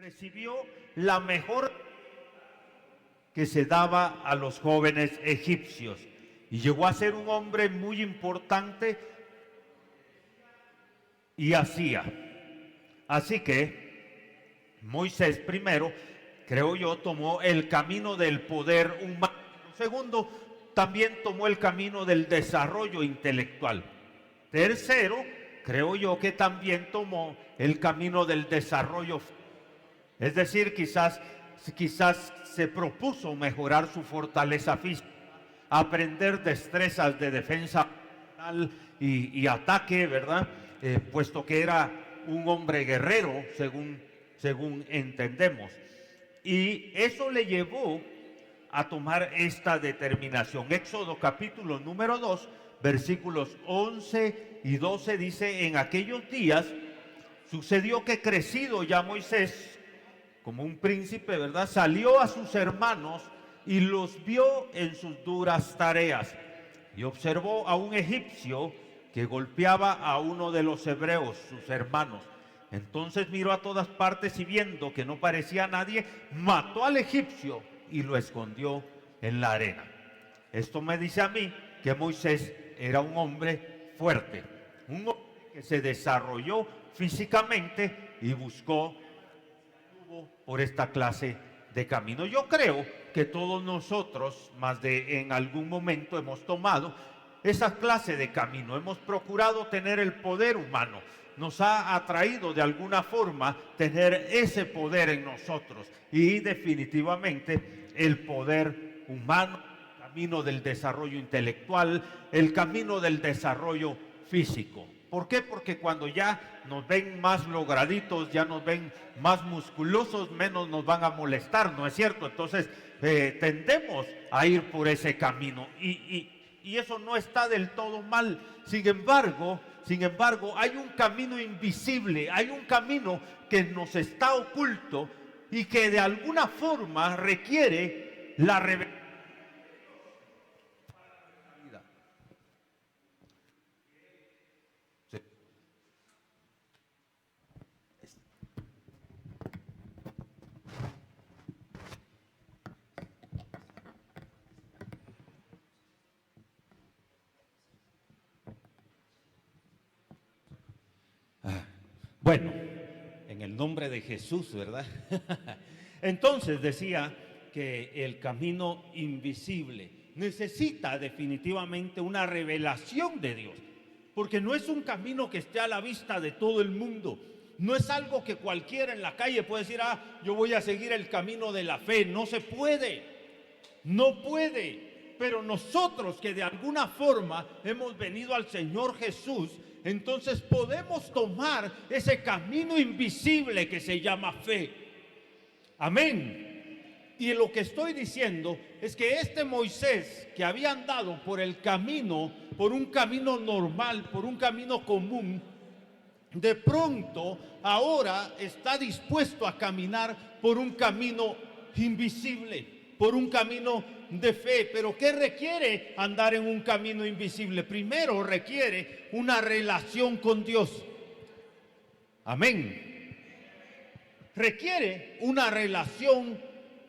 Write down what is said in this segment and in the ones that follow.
recibió la mejor que se daba a los jóvenes egipcios y llegó a ser un hombre muy importante y hacía. Así que Moisés primero, creo yo, tomó el camino del poder humano. Segundo, también tomó el camino del desarrollo intelectual. Tercero, creo yo que también tomó el camino del desarrollo. Es decir, quizás se propuso mejorar su fortaleza física, aprender destrezas de defensa y ataque, ¿verdad? Puesto que era un hombre guerrero, según entendemos. Y eso le llevó a tomar esta determinación. Éxodo capítulo número 2, versículos 11 y 12 dice: en aquellos días sucedió que crecido ya Moisés, como un príncipe, ¿verdad?, salió a sus hermanos y los vio en sus duras tareas. Y observó a un egipcio que golpeaba a uno de los hebreos, sus hermanos. Entonces miró a todas partes y viendo que no parecía nadie, mató al egipcio y lo escondió en la arena. Esto me dice a mí que Moisés era un hombre fuerte, un hombre que se desarrolló físicamente y buscó por esta clase de camino. Yo creo que todos nosotros, más de en algún momento, hemos tomado esa clase de camino, hemos procurado tener el poder humano, nos ha atraído de alguna forma tener ese poder en nosotros y definitivamente el poder humano, el camino del desarrollo intelectual, el camino del desarrollo físico. ¿Por qué? Porque cuando ya nos ven más lograditos, ya nos ven más musculosos, menos nos van a molestar, ¿no es cierto? Entonces tendemos a ir por ese camino y eso no está del todo mal. Sin embargo, hay un camino invisible, hay un camino que nos está oculto y que de alguna forma requiere la revelación. Bueno, en el nombre de Jesús, ¿verdad? Entonces decía que el camino invisible necesita definitivamente una revelación de Dios, porque no es un camino que esté a la vista de todo el mundo, no es algo que cualquiera en la calle puede decir: yo voy a seguir el camino de la fe. No se puede, no puede. Pero nosotros que de alguna forma hemos venido al Señor Jesús, entonces podemos tomar ese camino invisible que se llama fe. Amén. Y lo que estoy diciendo es que este Moisés, que había andado por el camino, por un camino normal, por un camino común, de pronto ahora está dispuesto a caminar por un camino invisible, por un camino de fe. Pero ¿qué requiere andar en un camino invisible? Primero requiere una relación con Dios. Amén. Requiere una relación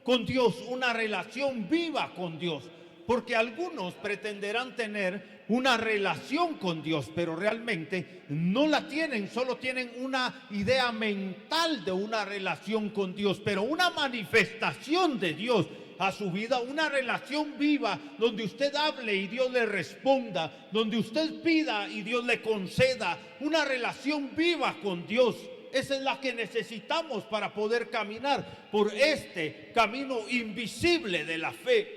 con Dios, una relación viva con Dios, porque algunos pretenderán tener una relación con Dios, pero realmente no la tienen, solo tienen una idea mental de una relación con Dios, pero una manifestación de Dios a su vida, una relación viva donde usted hable y Dios le responda, donde usted pida y Dios le conceda, una relación viva con Dios. Esa es la que necesitamos para poder caminar por este camino invisible de la fe.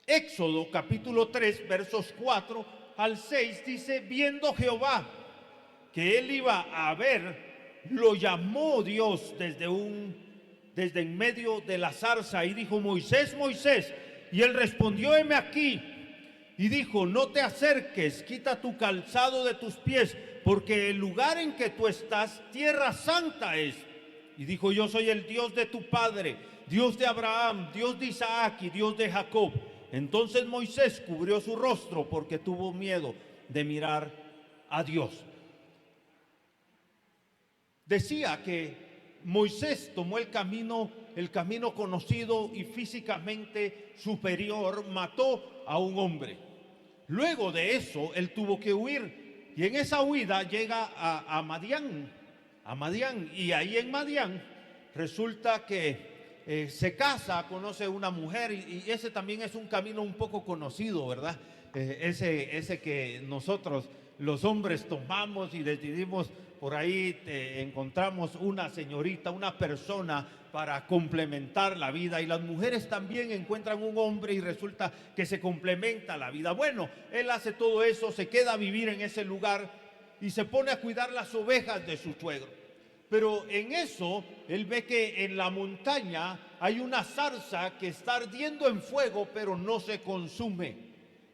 Éxodo capítulo 3 versos 4 al 6 dice: viendo Jehová que él iba a ver, lo llamó Dios desde en medio de la zarza y dijo: Moisés, Moisés. Y él respondió: heme aquí. Y dijo: no te acerques, quita tu calzado de tus pies, porque el lugar en que tú estás, tierra santa es. Y dijo: yo soy el Dios de tu padre, Dios de Abraham, Dios de Isaac y Dios de Jacob. Entonces Moisés cubrió su rostro porque tuvo miedo de mirar a Dios. Decía que Moisés tomó el camino conocido y físicamente superior, mató a un hombre. Luego de eso, él tuvo que huir. Y en esa huida llega a Madián. Y ahí en Madián resulta que se casa, conoce una mujer. Y ese también es un camino un poco conocido, ¿verdad? Ese que nosotros los hombres tomamos y decidimos, por ahí encontramos una señorita, una persona para complementar la vida, y las mujeres también encuentran un hombre y resulta que se complementa la vida. Bueno, él hace todo eso, se queda a vivir en ese lugar y se pone a cuidar las ovejas de su suegro. Pero en eso él ve que en la montaña hay una zarza que está ardiendo en fuego, pero no se consume.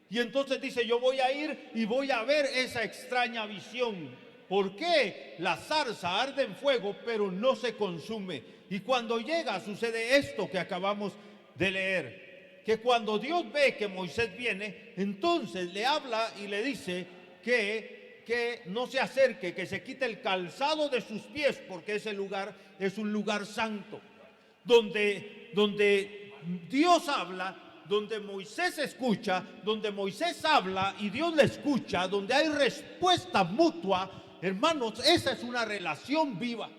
Y entonces dice: yo voy a ir y voy a ver esa extraña visión. ¿Por qué la zarza arde en fuego pero no se consume? Y cuando llega sucede esto que acabamos de leer, que cuando Dios ve que Moisés viene, entonces le habla y le dice que no se acerque, que se quite el calzado de sus pies, porque ese lugar es un lugar santo, donde Dios habla, donde Moisés escucha, donde Moisés habla y Dios le escucha, donde hay respuesta mutua. Hermanos, esa es una relación viva.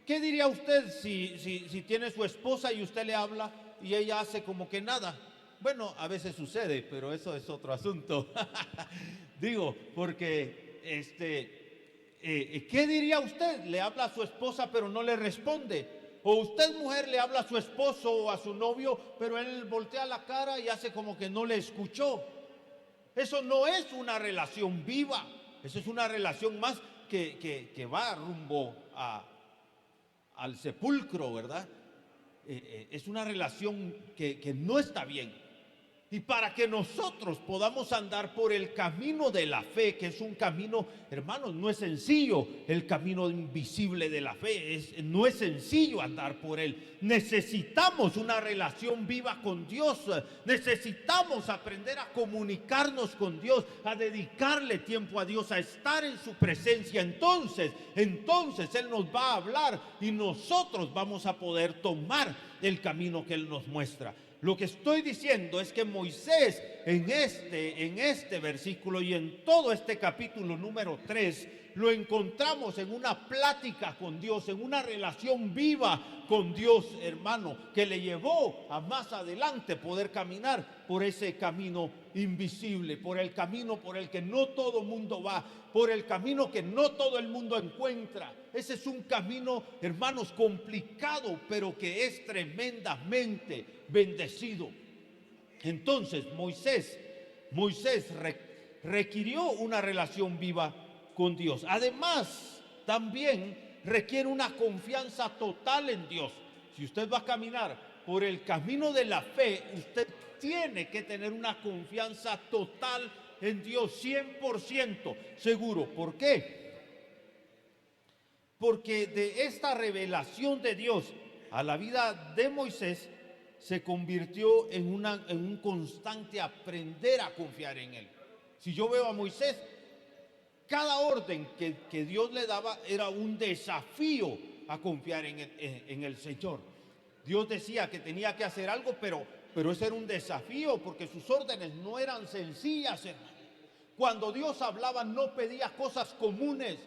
¿Qué diría usted si tiene su esposa y usted le habla y ella hace como que nada? Bueno, a veces sucede, pero eso es otro asunto. Digo, porque ¿qué diría usted? Le habla a su esposa pero no le responde. O usted, mujer, le habla a su esposo o a su novio, pero él voltea la cara y hace como que no le escuchó. Eso no es una relación viva. Eso es una relación más que va rumbo al sepulcro, ¿verdad? Es una relación que no está bien. Y para que nosotros podamos andar por el camino de la fe, que es un camino, hermanos, no es sencillo, el camino invisible de la fe, no es sencillo andar por él. Necesitamos una relación viva con Dios, necesitamos aprender a comunicarnos con Dios, a dedicarle tiempo a Dios, a estar en su presencia. Entonces Él nos va a hablar y nosotros vamos a poder tomar el camino que Él nos muestra. Lo que estoy diciendo es que Moisés en este versículo y en todo este capítulo número 3 lo encontramos en una plática con Dios, en una relación viva con Dios, hermano, que le llevó a más adelante poder caminar por ese camino invisible, por el camino por el que no todo mundo va, por el camino que no todo el mundo encuentra. Ese es un camino, hermanos, complicado, pero que es tremendamente bendecido. Entonces Moisés requirió una relación viva con Dios. Además, también requiere una confianza total en Dios. Si usted va a caminar por el camino de la fe, usted tiene que tener una confianza total en Dios, 100% seguro. ¿Por qué? Porque de esta revelación de Dios a la vida de Moisés se convirtió en un constante aprender a confiar en Él. Si yo veo a Moisés, cada orden que Dios le daba era un desafío a confiar en el Señor. Dios decía que tenía que hacer algo, pero ese era un desafío, porque sus órdenes no eran sencillas, hermano. Cuando Dios hablaba no pedía cosas comunes.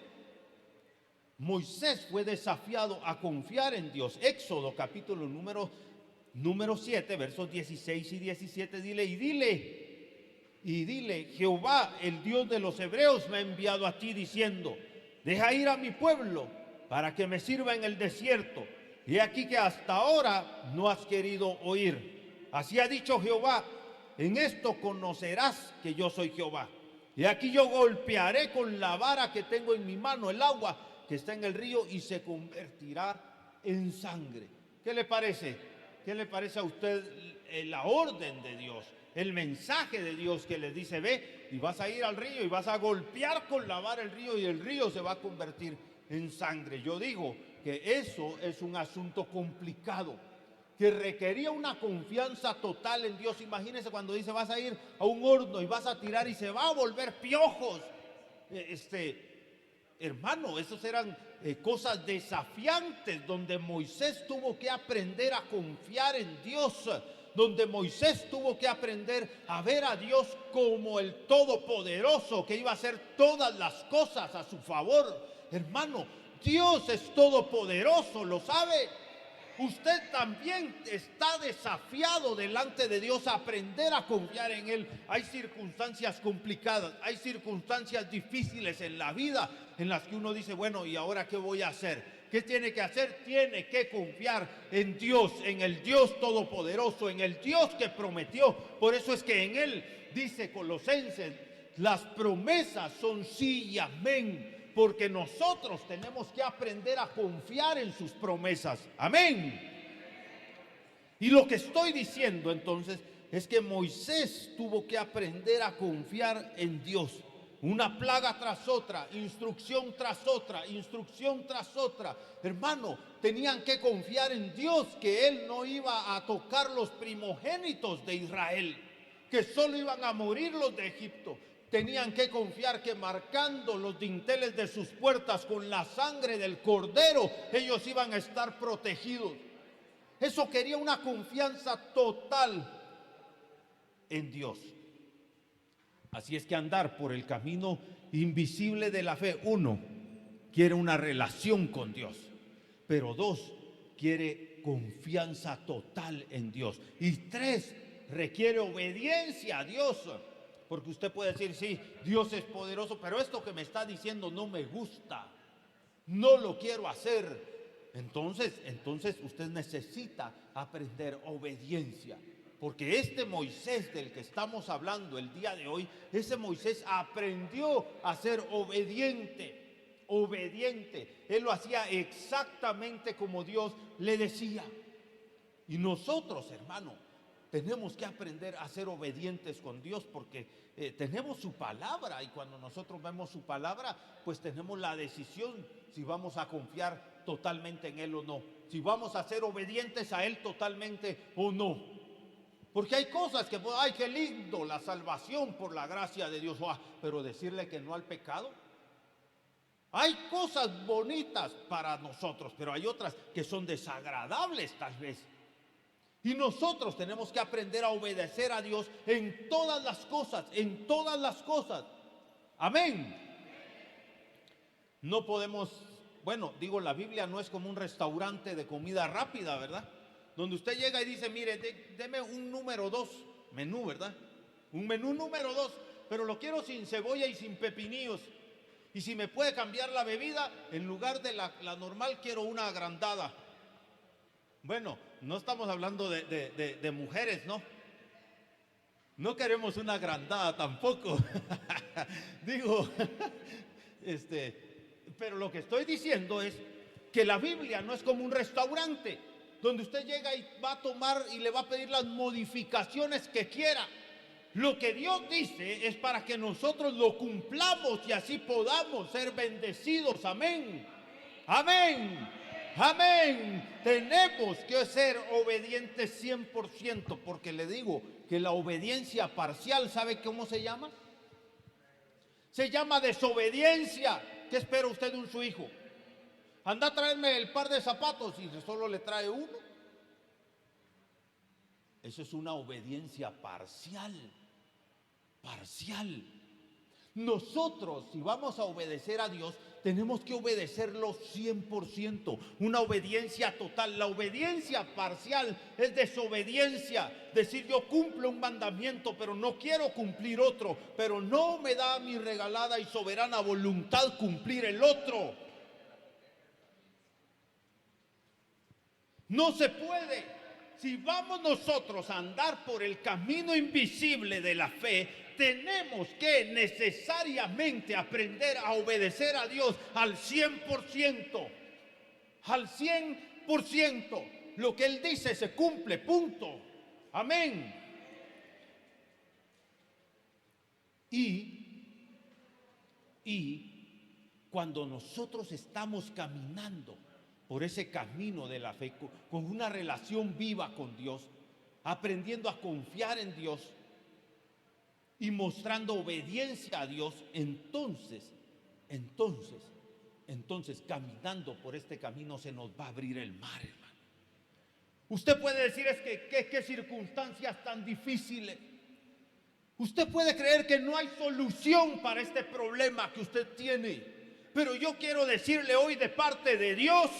Moisés fue desafiado a confiar en Dios. Éxodo capítulo número 7, versos 16 y 17, dile, Jehová, el Dios de los hebreos, me ha enviado a ti diciendo: deja ir a mi pueblo para que me sirva en el desierto. Y aquí que hasta ahora no has querido oír. Así ha dicho Jehová: en esto conocerás que yo soy Jehová. Y aquí yo golpearé con la vara que tengo en mi mano el agua que está en el río y se convertirá en sangre. ¿Qué le parece? ¿Qué le parece a usted la orden de Dios? El mensaje de Dios que les dice: ve y vas a ir al río y vas a golpear con la vara el río y el río se va a convertir en sangre. Yo digo que eso es un asunto complicado, que requería una confianza total en Dios. Imagínese cuando dice: vas a ir a un horno y vas a tirar y se va a volver piojos. hermano, esos eran cosas desafiantes, donde Moisés tuvo que aprender a confiar en Dios, donde Moisés tuvo que aprender a ver a Dios como el Todopoderoso, que iba a hacer todas las cosas a su favor. Hermano, Dios es todopoderoso, ¿lo sabe? Usted también está desafiado delante de Dios a aprender a confiar en Él. Hay circunstancias complicadas, hay circunstancias difíciles en la vida en las que uno dice, bueno, ¿y ahora qué voy a hacer? ¿Qué tiene que hacer? Tiene que confiar en Dios, en el Dios todopoderoso, en el Dios que prometió. Por eso es que en Él, dice Colosenses, las promesas son sí y amén. Porque nosotros tenemos que aprender a confiar en sus promesas. Amén. Y lo que estoy diciendo entonces es que Moisés tuvo que aprender a confiar en Dios. Una plaga tras otra, instrucción tras otra, instrucción tras otra. Hermano, tenían que confiar en Dios, que Él no iba a tocar los primogénitos de Israel, que solo iban a morir los de Egipto. Tenían que confiar que marcando los dinteles de sus puertas con la sangre del cordero, ellos iban a estar protegidos. Eso quería una confianza total en Dios. Así es que andar por el camino invisible de la fe, uno, quiere una relación con Dios, pero dos, quiere confianza total en Dios. Y tres, requiere obediencia a Dios. Porque usted puede decir, sí, Dios es poderoso, pero esto que me está diciendo no me gusta, no lo quiero hacer. Entonces usted necesita aprender obediencia. Porque este Moisés del que estamos hablando el día de hoy, ese Moisés aprendió a ser obediente, obediente. Él lo hacía exactamente como Dios le decía. Y nosotros, hermano, tenemos que aprender a ser obedientes con Dios, porque tenemos su palabra, y cuando nosotros vemos su palabra, pues tenemos la decisión si vamos a confiar totalmente en Él o no, si vamos a ser obedientes a Él totalmente o no. Porque hay cosas que, ay, qué lindo la salvación por la gracia de Dios, pero decirle que no al pecado. Hay cosas bonitas para nosotros, pero hay otras que son desagradables tal vez. Y nosotros tenemos que aprender a obedecer a Dios en todas las cosas, en todas las cosas. Amén. No podemos, bueno, digo, la Biblia no es como un restaurante de comida rápida, ¿verdad? Donde usted llega y dice, mire, deme un número 2, menú, ¿verdad? Un menú número 2, pero lo quiero sin cebolla y sin pepinillos. Y si me puede cambiar la bebida, en lugar de la normal, quiero una agrandada. Bueno, no estamos hablando de mujeres, ¿no? No queremos una agrandada tampoco. Digo, pero lo que estoy diciendo es que la Biblia no es como un restaurante donde usted llega y va a tomar y le va a pedir las modificaciones que quiera. Lo que Dios dice es para que nosotros lo cumplamos y así podamos ser bendecidos. Amén. Amén. Amén. Tenemos que ser obedientes 100%, porque le digo que la obediencia parcial, ¿sabe cómo se llama? Se llama desobediencia. ¿Qué espera usted de su hijo? Anda a traerme el par de zapatos y solo le trae uno. Eso es una obediencia parcial. Parcial. Nosotros, si vamos a obedecer a Dios, tenemos que obedecerlo 100%, una obediencia total. La obediencia parcial es desobediencia, decir yo cumplo un mandamiento, pero no quiero cumplir otro, pero no me da mi regalada y soberana voluntad cumplir el otro. No se puede. Si vamos nosotros a andar por el camino invisible de la fe, tenemos que necesariamente aprender a obedecer a Dios al 100%. Al 100%. Lo que Él dice se cumple, punto. Amén. Y cuando nosotros estamos caminando por ese camino de la fe, con una relación viva con Dios, aprendiendo a confiar en Dios y mostrando obediencia a Dios, entonces entonces caminando por este camino se nos va a abrir el mar, hermano. Usted puede decir, es que qué circunstancias tan difíciles. Usted puede creer que no hay solución para este problema que usted tiene. Pero yo quiero decirle hoy de parte de Dios,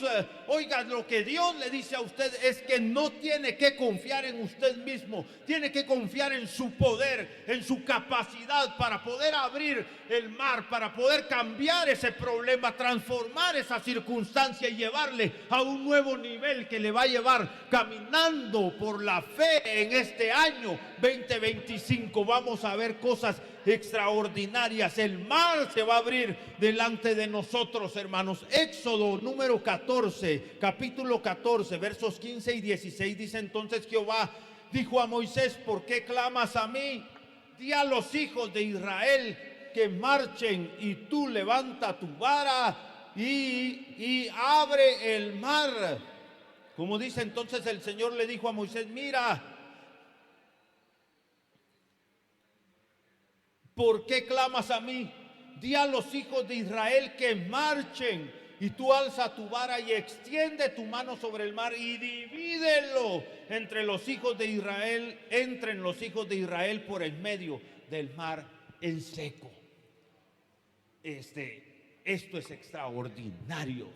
oiga, lo que Dios le dice a usted es que no tiene que confiar en usted mismo, tiene que confiar en su poder, en su capacidad para poder abrir el mar, para poder cambiar ese problema, transformar esa circunstancia y llevarle a un nuevo nivel que le va a llevar caminando por la fe en este año 2025. Vamos a ver cosas extraordinarias. El mar se va a abrir delante de nosotros, hermanos. Éxodo número 14, capítulo 14, versos 15 y 16 dice: entonces Jehová dijo a Moisés, ¿por qué clamas a mí? Di a los hijos de Israel que marchen, y tú levanta tu vara y abre el mar. Como dice, entonces el Señor le dijo a Moisés, mira, ¿por qué clamas a mí? Di a los hijos de Israel que marchen, y tú alza tu vara y extiende tu mano sobre el mar y divídelo entre los hijos de Israel, entren los hijos de Israel por el medio del mar en seco. Esto es extraordinario.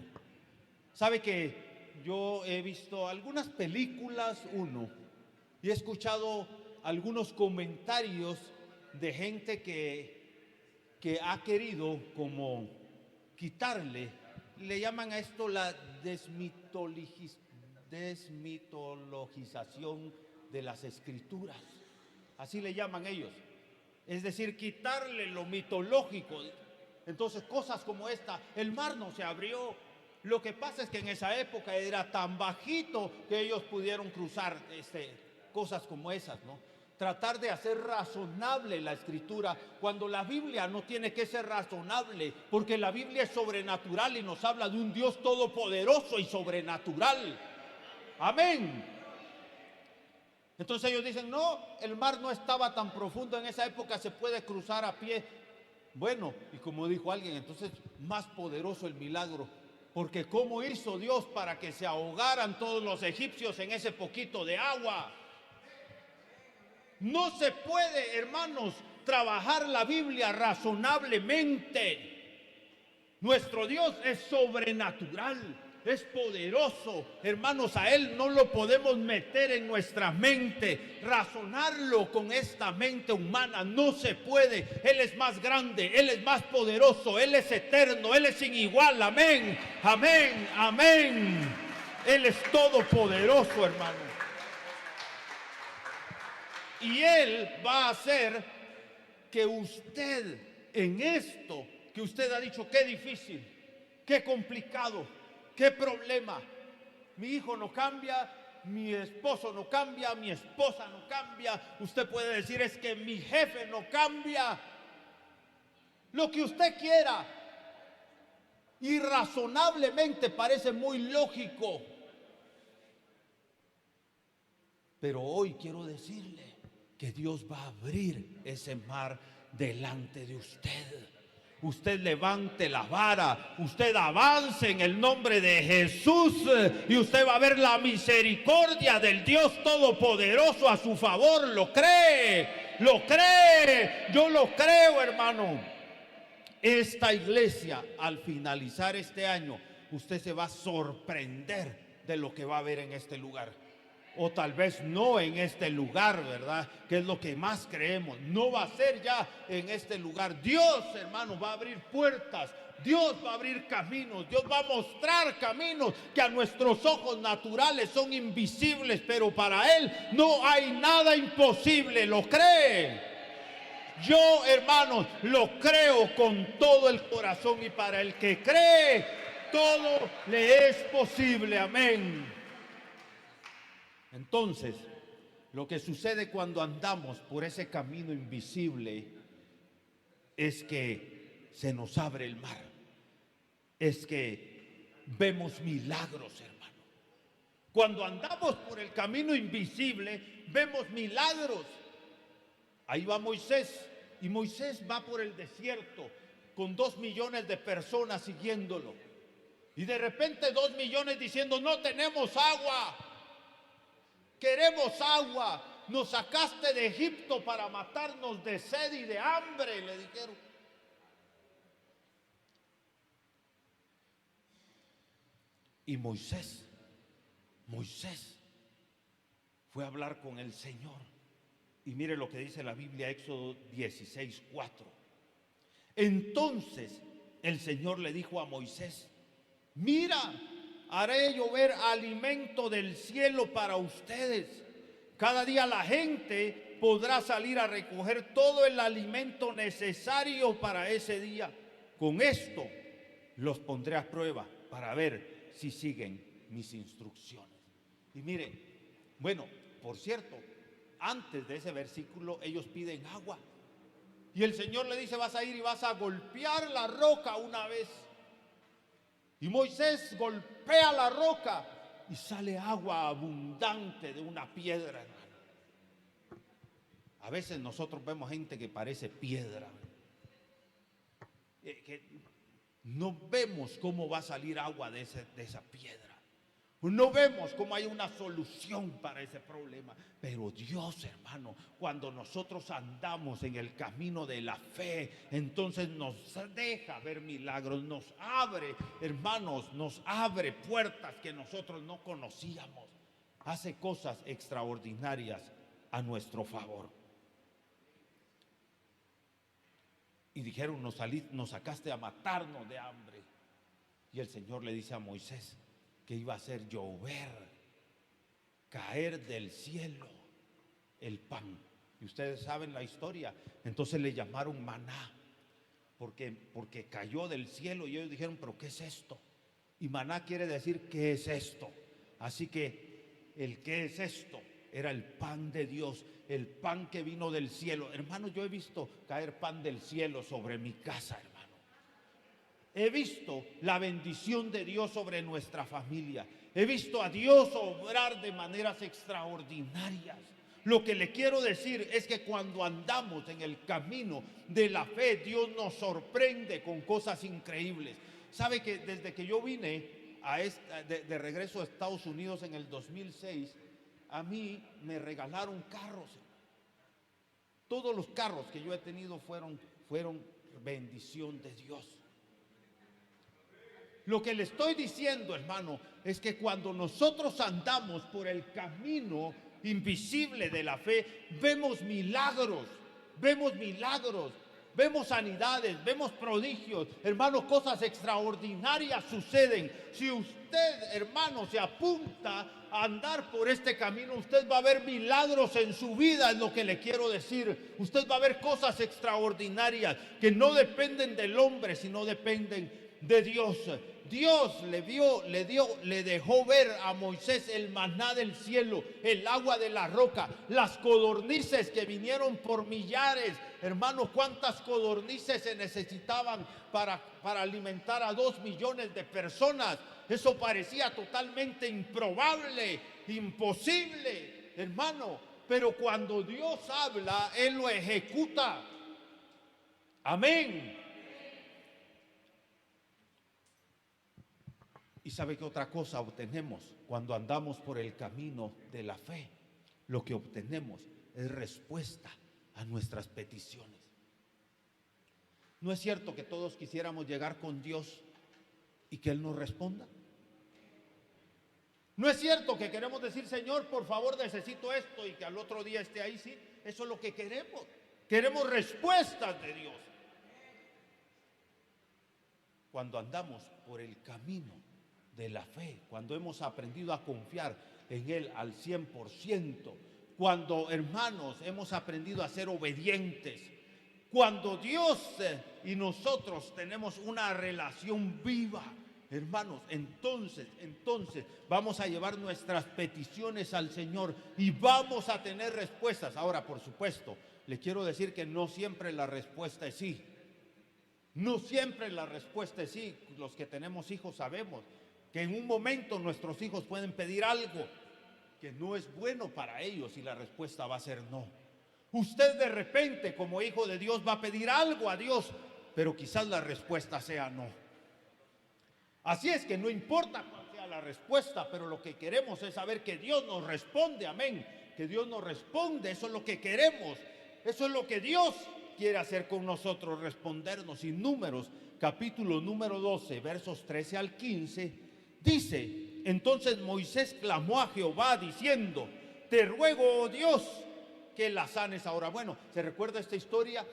¿Sabe que yo he visto algunas películas, y he escuchado algunos comentarios de gente que ha querido como quitarle, le llaman a esto la desmitologización de las escrituras, así le llaman ellos, es decir, quitarle lo mitológico. Entonces cosas como esta, el mar no se abrió, lo que pasa es que en esa época era tan bajito que ellos pudieron cruzar cosas como esas, ¿no? Tratar de hacer razonable la escritura, cuando la Biblia no tiene que ser razonable, porque la Biblia es sobrenatural y nos habla de un Dios todopoderoso y sobrenatural. Amén. Entonces ellos dicen, no, el mar no estaba tan profundo en esa época, se puede cruzar a pie. Bueno, y como dijo alguien, entonces más poderoso el milagro, porque ¿cómo hizo Dios para que se ahogaran todos los egipcios en ese poquito de agua? No se puede, hermanos, trabajar la Biblia razonablemente. Nuestro Dios es sobrenatural, es poderoso. Hermanos, a Él no lo podemos meter en nuestra mente, razonarlo con esta mente humana. No se puede. Él es más grande, Él es más poderoso, Él es eterno, Él es sin igual. Amén, amén, amén. Él es todopoderoso, hermano. Y Él va a hacer que usted, en esto que usted ha dicho, qué difícil, qué complicado, qué problema, mi hijo no cambia, mi esposo no cambia, mi esposa no cambia, usted puede decir, es que mi jefe no cambia, lo que usted quiera, y razonablemente parece muy lógico, pero hoy quiero decirle que Dios va a abrir ese mar delante de usted. Usted levante la vara, usted avance en el nombre de Jesús, y usted va a ver la misericordia del Dios Todopoderoso a su favor. ¿Lo cree? ¿Lo cree? Yo lo creo, hermano. Esta iglesia, al finalizar este año, usted se va a sorprender de lo que va a ver en este lugar. O tal vez no en este lugar, ¿verdad? Que es lo que más creemos. No va a ser ya en este lugar. Dios, hermano, va a abrir puertas. Dios va a abrir caminos. Dios va a mostrar caminos que a nuestros ojos naturales son invisibles, pero para Él no hay nada imposible. ¿Lo cree? Yo, hermanos, lo creo con todo el corazón, y para el que cree, todo le es posible. Amén. Entonces, lo que sucede cuando andamos por ese camino invisible es que se nos abre el mar, es que vemos milagros, hermano. Cuando andamos por el camino invisible, vemos milagros. Ahí va Moisés, y Moisés va por el desierto, con 2 millones de personas siguiéndolo. Y de repente 2 millones diciendo, no tenemos agua, queremos agua. Nos sacaste de Egipto para matarnos de sed y de hambre, le dijeron. Y Moisés fue a hablar con el Señor. Y mire lo que dice la Biblia, Éxodo 16:4. Entonces el Señor le dijo a Moisés, mira, haré llover alimento del cielo para ustedes. Cada día la gente podrá salir a recoger todo el alimento necesario para ese día. Con esto los pondré a prueba para ver si siguen mis instrucciones. Y mire, bueno, por cierto, antes de ese versículo ellos piden agua. Y el Señor le dice, vas a ir y vas a golpear la roca una vez. Y Moisés golpea la roca y sale agua abundante de una piedra, hermano. A veces nosotros vemos gente que parece piedra, que no vemos cómo va a salir agua de esa piedra. No vemos cómo hay una solución para ese problema. Pero Dios, hermano, cuando nosotros andamos en el camino de la fe, entonces nos deja ver milagros, nos abre, hermanos, nos abre puertas que nosotros no conocíamos. Hace cosas extraordinarias a nuestro favor. Y dijeron, nos sacaste a matarnos de hambre. Y el Señor le dice a Moisés que iba a hacer llover, caer del cielo el pan. Y ustedes saben la historia. Entonces le llamaron maná, porque cayó del cielo. Y ellos dijeron, pero ¿qué es esto? Y maná quiere decir, ¿qué es esto? Así que el ¿qué es esto? Era el pan de Dios, el pan que vino del cielo. Hermano, yo he visto caer pan del cielo sobre mi casa, hermano. He visto la bendición de Dios sobre nuestra familia. He visto a Dios obrar de maneras extraordinarias. Lo que le quiero decir es que cuando andamos en el camino de la fe, Dios nos sorprende con cosas increíbles. ¿Sabe que desde que yo vine de regreso a Estados Unidos en el 2006, a mí me regalaron carros? Todos los carros que yo he tenido fueron bendición de Dios. Lo que le estoy diciendo, hermano, es que cuando nosotros andamos por el camino invisible de la fe, vemos milagros, vemos sanidades, vemos prodigios, hermano, cosas extraordinarias suceden. Si usted, hermano, se apunta a andar por este camino, usted va a ver milagros en su vida, es lo que le quiero decir. Usted va a ver cosas extraordinarias que no dependen del hombre, sino dependen de Dios. Dios le dejó ver a Moisés el maná del cielo, el agua de la roca, las codornices que vinieron por millares. Hermanos, ¿cuántas codornices se necesitaban para alimentar a 2 millones de personas? Eso parecía totalmente improbable, imposible, hermano. Pero cuando Dios habla, Él lo ejecuta. Amén. ¿Y sabe qué otra cosa obtenemos cuando andamos por el camino de la fe? Lo que obtenemos es respuesta a nuestras peticiones. ¿No es cierto que todos quisiéramos llegar con Dios y que Él nos responda? ¿No es cierto que queremos decir, Señor, por favor, necesito esto, y que al otro día esté ahí? Sí, eso es lo que queremos. Queremos respuestas de Dios. Cuando andamos por el camino de la fe, cuando hemos aprendido a confiar en Él al 100%, cuando, hermanos, hemos aprendido a ser obedientes, cuando Dios y nosotros tenemos una relación viva, hermanos, entonces vamos a llevar nuestras peticiones al Señor y vamos a tener respuestas. Ahora, por supuesto, le quiero decir que no siempre la respuesta es sí. No siempre la respuesta es sí. Los que tenemos hijos sabemos que en un momento nuestros hijos pueden pedir algo que no es bueno para ellos y la respuesta va a ser no. Usted de repente, como hijo de Dios, va a pedir algo a Dios pero quizás la respuesta sea no. Así es que no importa cuál sea la respuesta, pero lo que queremos es saber que Dios nos responde, amén, que Dios nos responde, eso es lo que queremos, eso es lo que Dios quiere hacer con nosotros, respondernos. Y Números, capítulo número 12, versos 13 al 15, dice: entonces Moisés clamó a Jehová diciendo: te ruego, oh Dios, que la sanes ahora. Bueno, ¿se recuerda esta historia?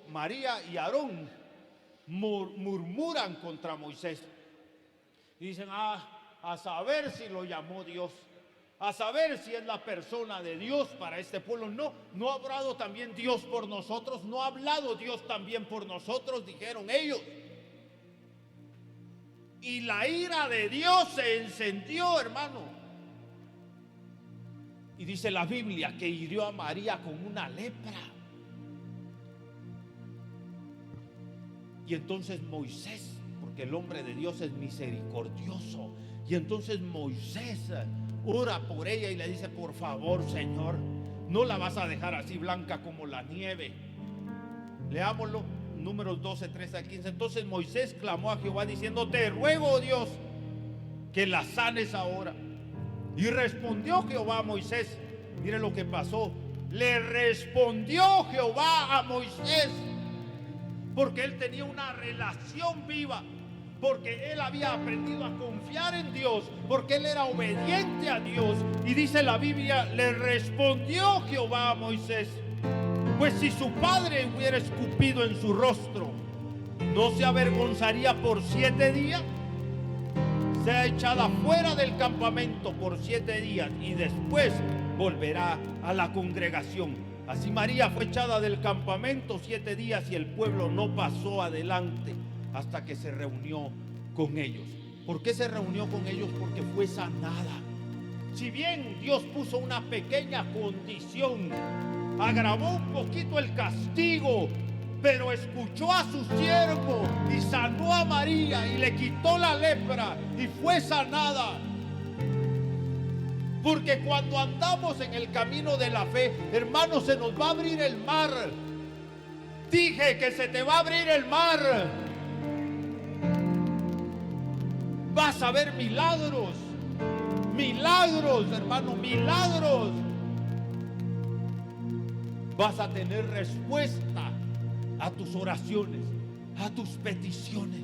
María y Aarón murmuran contra Moisés y dicen: a saber si lo llamó Dios, a saber si es la persona de Dios para este pueblo. No ha hablado también Dios por nosotros, no ha hablado Dios también por nosotros, dijeron ellos. Y la ira de Dios se encendió, hermano. Y dice la Biblia que hirió a María con una lepra. Y entonces Moisés, porque el hombre de Dios es misericordioso, y entonces Moisés ora por ella y le dice: por favor, Señor, no la vas a dejar así blanca como la nieve. Leámoslo, Números 12, 13 a 15. Entonces Moisés clamó a Jehová diciendo: te ruego, oh Dios, que la sanes ahora. Y respondió Jehová a Moisés. Mire lo que pasó. Le respondió Jehová a Moisés, porque él tenía una relación viva, porque él había aprendido a confiar en Dios, porque él era obediente a Dios. Y dice la Biblia: le respondió Jehová a Moisés: pues si su padre hubiera escupido en su rostro, ¿no se avergonzaría por 7 días? Sea echada fuera del campamento por 7 días y después volverá a la congregación. Así María fue echada del campamento 7 días y el pueblo no pasó adelante hasta que se reunió con ellos. ¿Por qué se reunió con ellos? Porque fue sanada. Si bien Dios puso una pequeña condición, agravó un poquito el castigo, pero escuchó a su siervo y sanó a María y le quitó la lepra y fue sanada. Porque cuando andamos en el camino de la fe, hermanos, se nos va a abrir el mar. Dije que se te va a abrir el mar. Vas a ver milagros, milagros, hermano, milagros. Vas a tener respuesta a tus oraciones, a tus peticiones.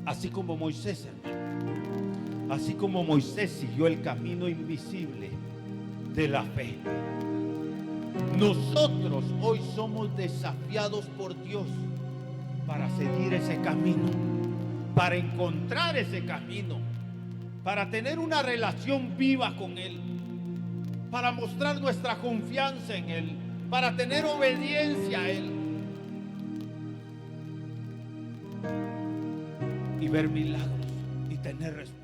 Así como Moisés, hermano, así como Moisés siguió el camino invisible de la fe, nosotros hoy somos desafiados por Dios para seguir ese camino, para encontrar ese camino, para tener una relación viva con Él, para mostrar nuestra confianza en Él, para tener obediencia a Él y ver milagros y tener respuesta.